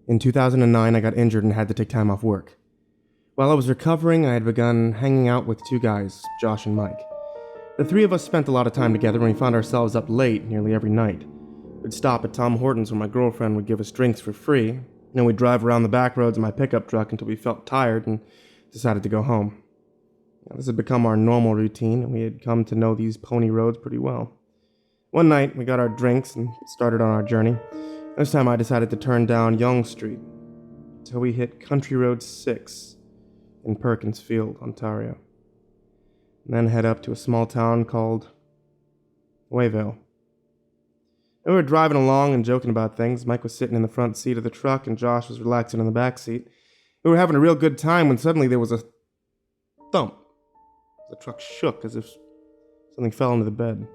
In 2009, I got injured and had to take time off work. While I was recovering, I had begun hanging out with two guys, Josh and Mike. The three of us spent a lot of time together and we found ourselves up late nearly every night. We'd stop at Tom Hortons where my girlfriend would give us drinks for free, and then we'd drive around the back roads in my pickup truck until we felt tired and decided to go home. This had become our normal routine, and we had come to know these pony roads pretty well. One night, we got our drinks and started on our journey. This time I decided to turn down Yonge Street until we hit Country Road 6 in Perkinsfield, Ontario, and then head up to a small town called Wayville. We were driving along and joking about things. Mike was sitting in the front seat of the truck and Josh was relaxing in the back seat. We were having a real good time when suddenly there was a thump. The truck shook as if something fell into the bed.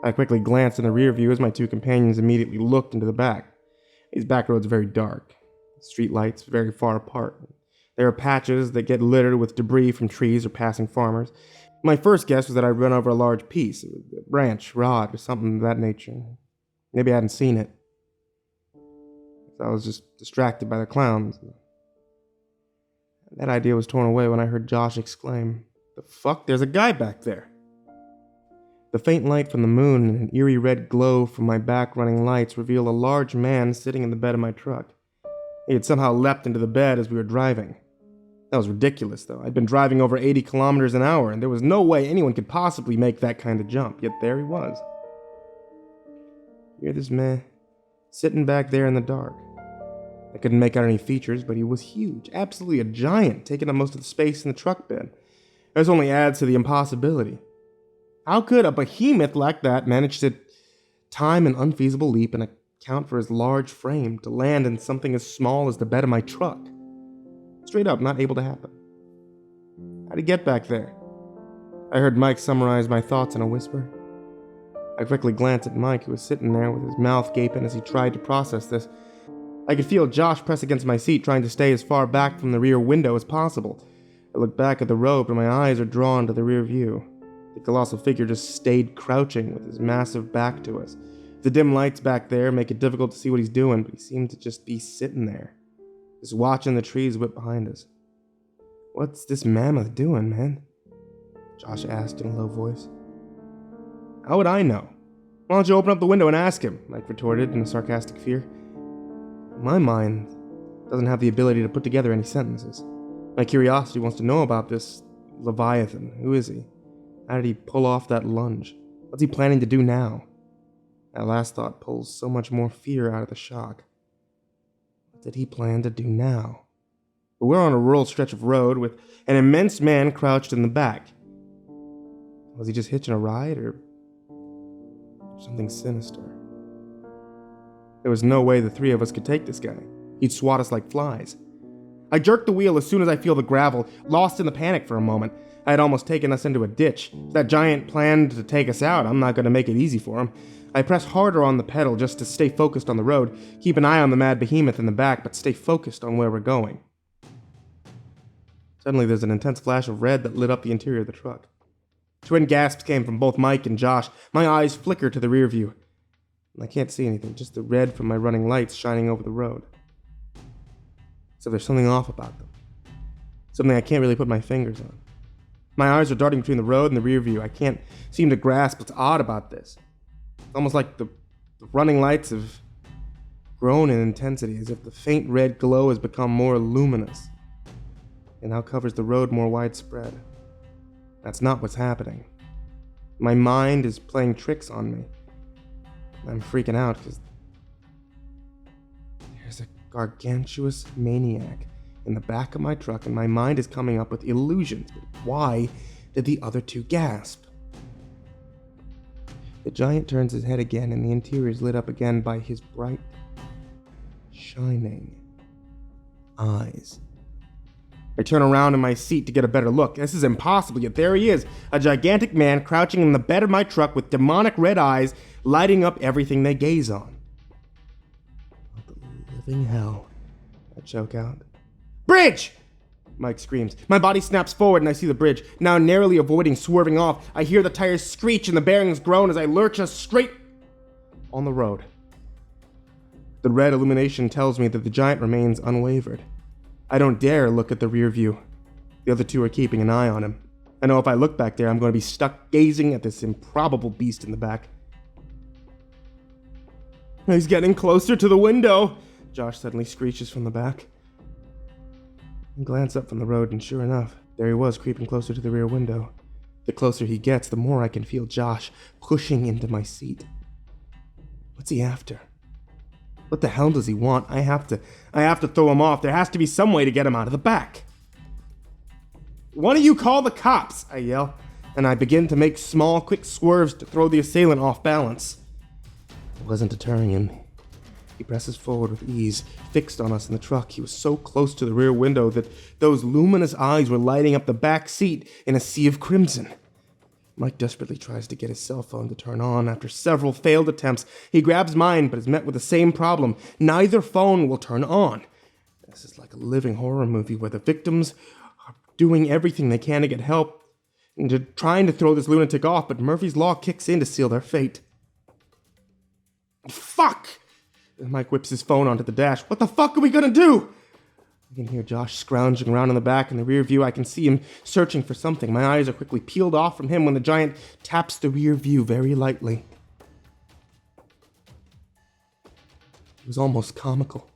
I quickly glanced in the rear view as my two companions immediately looked into the back. These back roads are very dark. Street lights very far apart. There are patches that get littered with debris from trees or passing farmers. My first guess was that I'd run over a large piece, a branch, rod, or something of that nature. Maybe I hadn't seen it. I was just distracted by the clowns. That idea was torn away when I heard Josh exclaim, "The fuck? There's a guy back there!" The faint light from the moon and an eerie red glow from my back running lights revealed a large man sitting in the bed of my truck. He had somehow leapt into the bed as we were driving. That was ridiculous, though. I'd been driving over 80 kilometers an hour, and there was no way anyone could possibly make that kind of jump, yet there he was. Here this man, sitting back there in the dark. I couldn't make out any features, but he was huge, absolutely a giant, taking up most of the space in the truck bed. This only adds to the impossibility. How could a behemoth like that manage to time an unfeasible leap and account for his large frame to land in something as small as the bed of my truck? Straight up, not able to happen. How'd he get back there? I heard Mike summarize my thoughts in a whisper. I quickly glanced at Mike, who was sitting there with his mouth gaping as he tried to process this. I could feel Josh press against my seat, trying to stay as far back from the rear window as possible. I looked back at the road, but my eyes are drawn to the rear view. The colossal figure just stayed crouching with his massive back to us. The dim lights back there make it difficult to see what he's doing, but he seemed to just be sitting there, just watching the trees whip behind us. "What's this mammoth doing, man?" Josh asked in a low voice. "How would I know? Why don't you open up the window and ask him?" Mike retorted in a sarcastic fear. My mind doesn't have the ability to put together any sentences. My curiosity wants to know about this Leviathan. Who is he? How did he pull off that lunge? What's he planning to do now? That last thought pulls so much more fear out of the shock. What did he plan to do now? But we're on a rural stretch of road with an immense man crouched in the back. Was he just hitching a ride or something sinister? There was no way the three of us could take this guy. He'd swat us like flies. I jerked the wheel as soon as I feel the gravel, lost in the panic for a moment. I had almost taken us into a ditch. If that giant planned to take us out, I'm not going to make it easy for him. I pressed harder on the pedal just to stay focused on the road, keep an eye on the mad behemoth in the back, but stay focused on where we're going. Suddenly there's an intense flash of red that lit up the interior of the truck. Twin gasps came from both Mike and Josh. My eyes flicker to the rear view. I can't see anything, just the red from my running lights shining over the road. So there's something off about them. Something I can't really put my fingers on. My eyes are darting between the road and the rear view. I can't seem to grasp what's odd about this. It's almost like the running lights have grown in intensity, as if the faint red glow has become more luminous and now covers the road more widespread. That's not what's happening. My mind is playing tricks on me. I'm freaking out because there's a gargantuous maniac in the back of my truck and my mind is coming up with illusions. But why did the other two gasp? The giant turns his head again and the interior is lit up again by his bright, shining eyes. I turn around in my seat to get a better look. This is impossible, yet there he is, a gigantic man crouching in the bed of my truck with demonic red eyes lighting up everything they gaze on. What the living hell? I choke out. "Bridge!" Mike screams. My body snaps forward and I see the bridge, now narrowly avoiding swerving off. I hear the tires screech and the bearings groan as I lurch us straight on the road. The red illumination tells me that the giant remains unwavered. I don't dare look at the rear view. The other two are keeping an eye on him. I know if I look back there, I'm going to be stuck gazing at this improbable beast in the back. He's getting closer to the window, Josh suddenly screeches from the back. I glance up from the road, and sure enough, there he was creeping closer to the rear window. The closer he gets, the more I can feel Josh pushing into my seat. What's he after? What the hell does he want? I have to throw him off. There has to be some way to get him out of the back. Why don't you call the cops? I yell, and I begin to make small, quick swerves to throw the assailant off balance. It wasn't deterring him. He presses forward with ease, fixed on us in the truck. He was so close to the rear window that those luminous eyes were lighting up the back seat in a sea of crimson. Mike desperately tries to get his cell phone to turn on. After several failed attempts, he grabs mine, but is met with the same problem. Neither phone will turn on. This is like a living horror movie where the victims are doing everything they can to get help and trying to throw this lunatic off, but Murphy's Law kicks in to seal their fate. Fuck! Mike whips his phone onto the dash. What the fuck are we gonna do? I can hear Josh scrounging around in the back. In the rear view, I can see him searching for something. My eyes are quickly peeled off from him when the giant taps the rear view very lightly. It was almost comical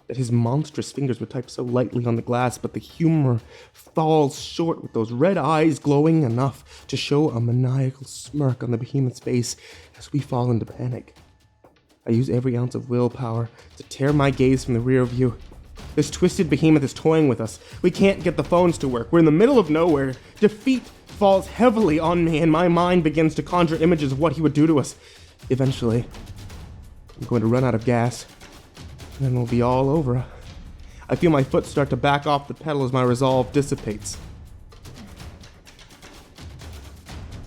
that his monstrous fingers would type so lightly on the glass, but the humor falls short with those red eyes glowing enough to show a maniacal smirk on the behemoth's face as we fall into panic. I use every ounce of willpower to tear my gaze from the rear view. This twisted behemoth is toying with us. We can't get the phones to work. We're in the middle of nowhere. Defeat falls heavily on me, and my mind begins to conjure images of what he would do to us. Eventually, I'm going to run out of gas, and then it'll be all over. I feel my foot start to back off the pedal as my resolve dissipates.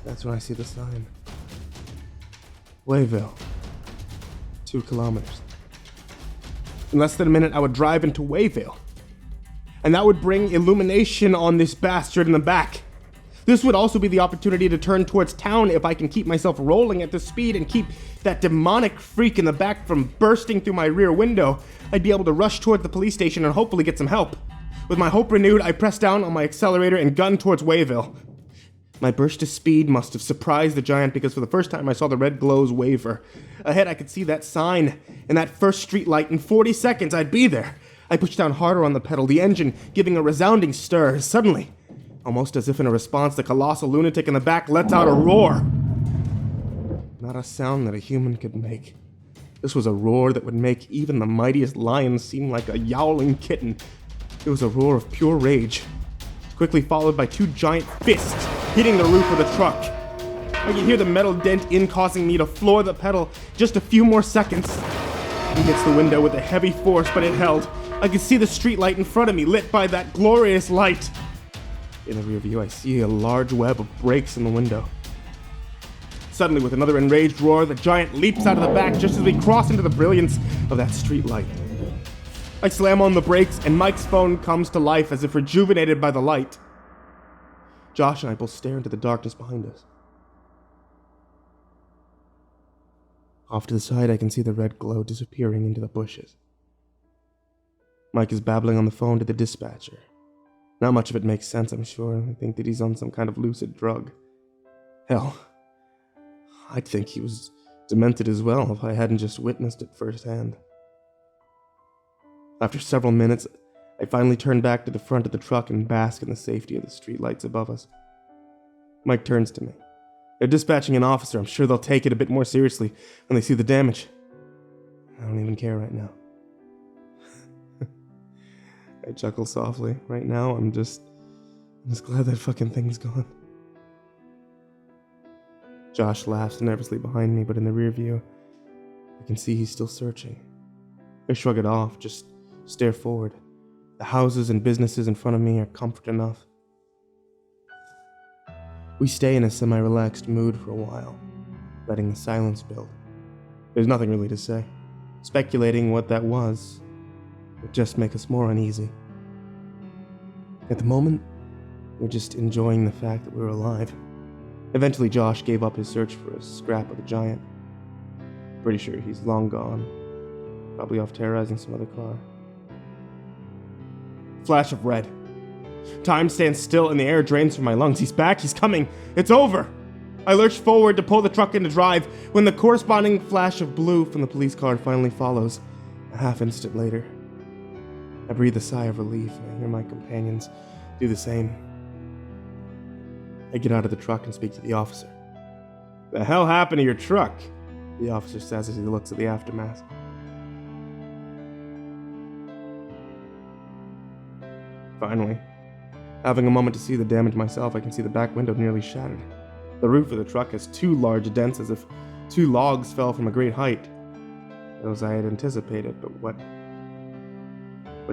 That's when I see the sign. Wayville. 2 kilometers. In less than a minute, I would drive into Wayville, and that would bring illumination on this bastard in the back. This would also be the opportunity to turn towards town if I can keep myself rolling at this speed and keep that demonic freak in the back from bursting through my rear window. I'd be able to rush toward the police station and hopefully get some help. With my hope renewed, I press down on my accelerator and gun towards Wayville. My burst of speed must have surprised the giant because for the first time I saw the red glows waver. Ahead I could see that sign and that first street light. In 40 seconds I'd be there. I pushed down harder on the pedal, the engine giving a resounding stir. Suddenly, almost as if in a response, the colossal lunatic in the back lets out a roar. Not a sound that a human could make. This was a roar that would make even the mightiest lion seem like a yowling kitten. It was a roar of pure rage, quickly followed by 2 giant fists hitting the roof of the truck. I could hear the metal dent in, causing me to floor the pedal just a few more seconds. He hits the window with a heavy force, but it held. I could see the street light in front of me, lit by that glorious light. In the rear view, I see a large web of brakes in the window. Suddenly, with another enraged roar, the giant leaps out of the back just as we cross into the brilliance of that street light. I slam on the brakes, and Mike's phone comes to life as if rejuvenated by the light. Josh and I both stare into the darkness behind us. Off to the side, I can see the red glow disappearing into the bushes. Mike is babbling on the phone to the dispatcher. Not much of it makes sense, I'm sure. I think that he's on some kind of lucid drug. Hell, I'd think he was demented as well if I hadn't just witnessed it firsthand. After several minutes, I finally turn back to the front of the truck and bask in the safety of the streetlights above us. Mike turns to me. They're dispatching an officer. I'm sure they'll take it a bit more seriously when they see the damage. I don't even care right now. I chuckle softly. Right now, I'm just glad that fucking thing's gone. Josh laughs nervously behind me, but in the rear view, I can see he's still searching. I shrug it off, just stare forward. The houses and businesses in front of me are comfort enough. We stay in a semi-relaxed mood for a while, letting the silence build. There's nothing really to say. Speculating what that was would just make us more uneasy. At the moment, we're just enjoying the fact that we're alive. Eventually, Josh gave up his search for a scrap of the giant. Pretty sure he's long gone. probably off terrorizing some other car. Flash of red. Time stands still and the air drains from my lungs. He's back, he's coming, it's over! I lurch forward to pull the truck into drive when the corresponding flash of blue from the police car finally follows, a half instant later. I breathe a sigh of relief and I hear my companions do the same. I get out of the truck and speak to the officer. "The hell happened to your truck?" the officer says as he looks at the aftermath. Finally, having a moment to see the damage myself, I can see the back window nearly shattered. The roof of the truck has two large dents as if two logs fell from a great height. Those I had anticipated, but what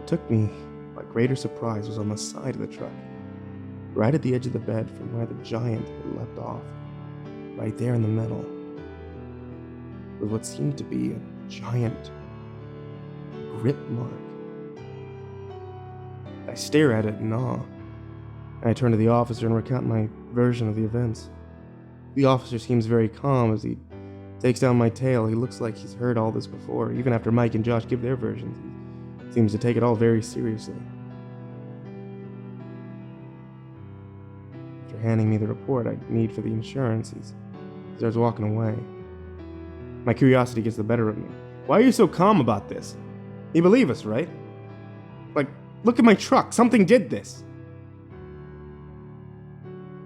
took me by greater surprise was on the side of the truck, right at the edge of the bed from where the giant had left off. Right there in the middle was what seemed to be a giant grip mark. I stare at it in awe. I turn to the officer and recount my version of the events. The officer seems very calm as he takes down my tale. He looks like he's heard all this before. Even after Mike and Josh give their versions, he seems to take it all very seriously. After handing me the report I need for the insurance, he starts walking away. My curiosity gets the better of me. "Why are you so calm about this? You believe us, right? Like, look at my truck. Something did this."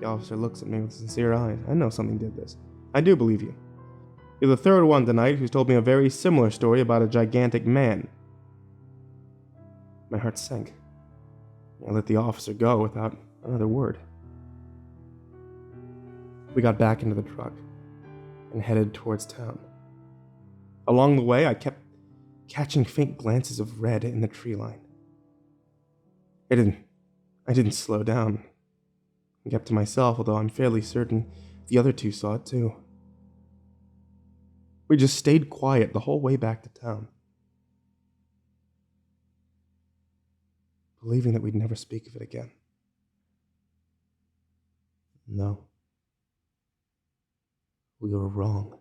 The officer looks at me with sincere eyes. "I know something did this. I do believe you. You're the third one tonight who's told me a very similar story about a gigantic man." My heart sank. I let the officer go without another word. We got back into the truck and headed towards town. Along the way, I kept catching faint glances of red in the tree line. I didn't slow down. I kept to myself, although I'm fairly certain the other two saw it too. We just stayed quiet the whole way back to town, believing that we'd never speak of it again. No. We were wrong.